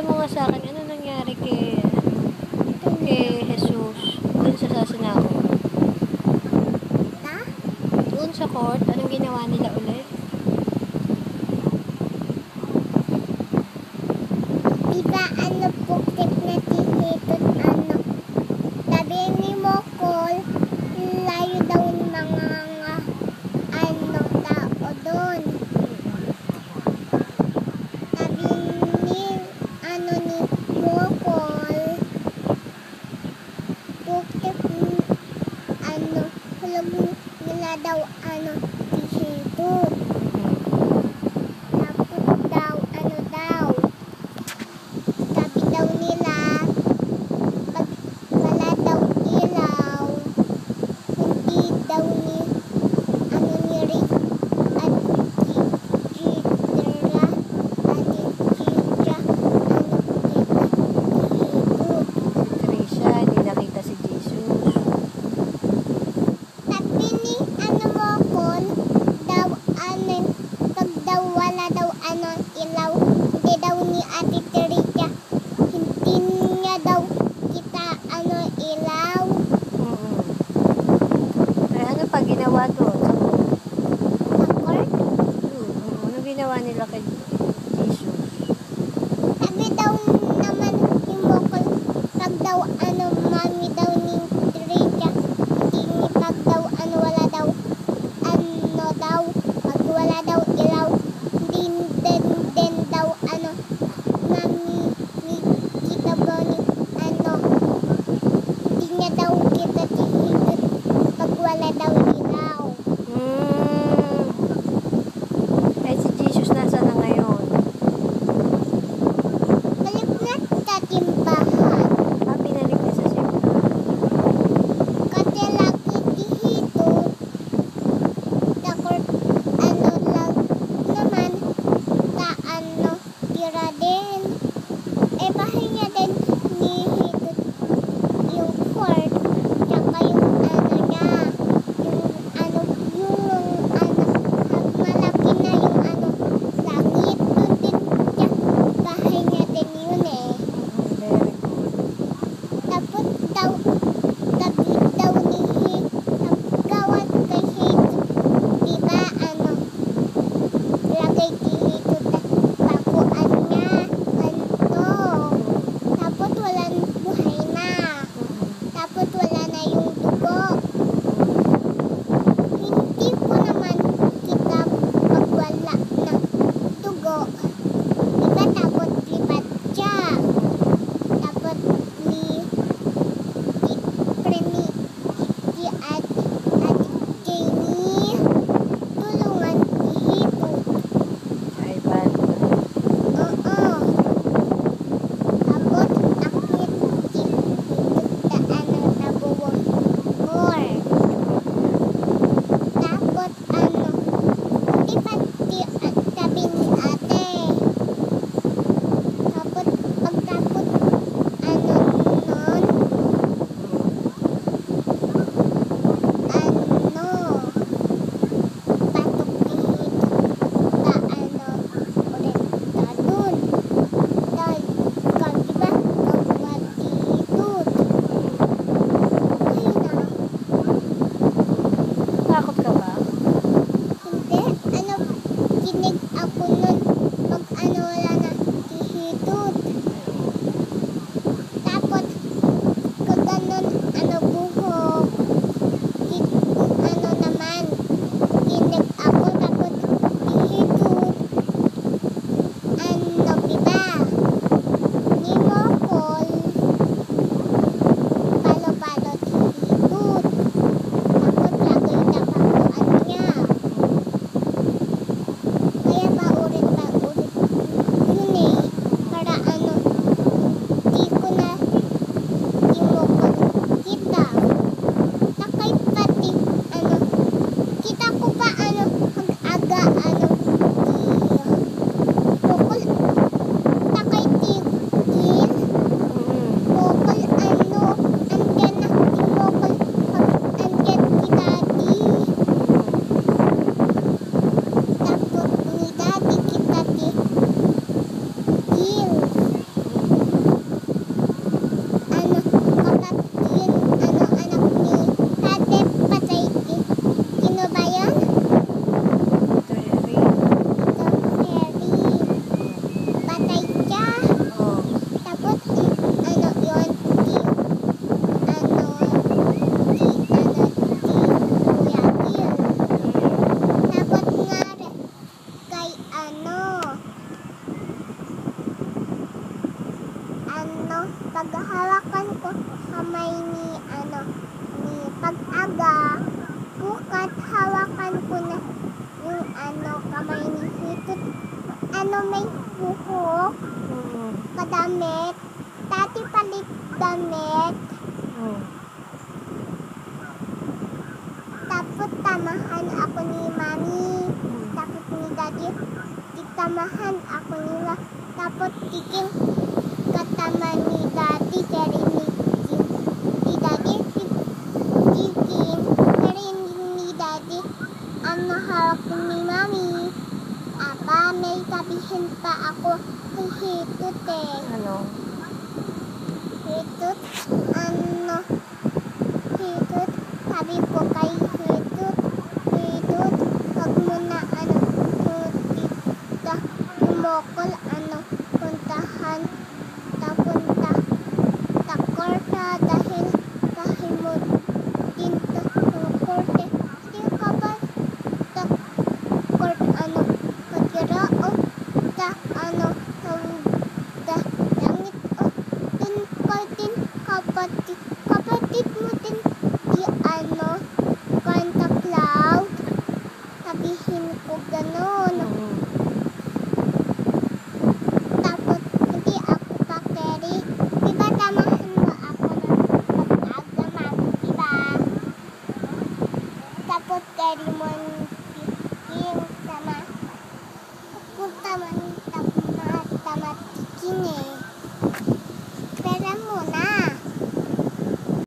mo nga sa akin, ano nangyari kay Jesus dun sa Sasanao? Ha? Doon sa court, anong ginawa nila ulit? Diba putik na tihitot sabi ni Mokol, layo daw ng mga tao doon. Sabi ni Mokol, putik hulog nila daw tihitot. Tapos daw sabi daw nila, pag wala daw ilaw, hindi daw ni Rick at Gidra, Trisha, hindi nakita si Jesus. sabi ni Mokol, daw pag daw wala daw ilaw, hindi daw ni Ate Teresa, hindi niya daw kita ilaw. Eh, ano pa ginawa doon sa court? Sa court, Ano ginawa nila kay Jesus? sabi daw naman ni Mokol, pag daw mami daw ni Teresa, hindi pag daw wala daw pag wala daw ilaw, hindi din daw mami ni kita ba ni hindi niya daw kita tihigit pag wala daw ilaw. Eh, si Jesus nasa na ngayon? ano may buhok, Mm. kadamit. Dati palit damit. Mm. Tapos tamahan ako ni mami. Tapos ni daddy. Titamahan ako nila. Tapos tiking katama ni daddy. Kaya ni daddy. Tiking. Kaya ni daddy. Ano harap ni mami. Aba, may sabihin pa ako kay Hitut eh. Ano? Hitut, ano? Hitut, sabi ko kay Hitut, Hitut, wag mo na ano, tita, lumokol, ano, puntahan, tapunta, takorta, dahil mo tinta, korte, di ka ba, takort, ano, pagkira, o, ano, da, langit, o, dun ka din, kapatid mo din, di ano, Santa Claus, sabihin ko ganon. Mm. Tapos, hindi ako pa-carry. Diba tamahan mo ako ng pag-aga, mami, diba? Tapos, carry mo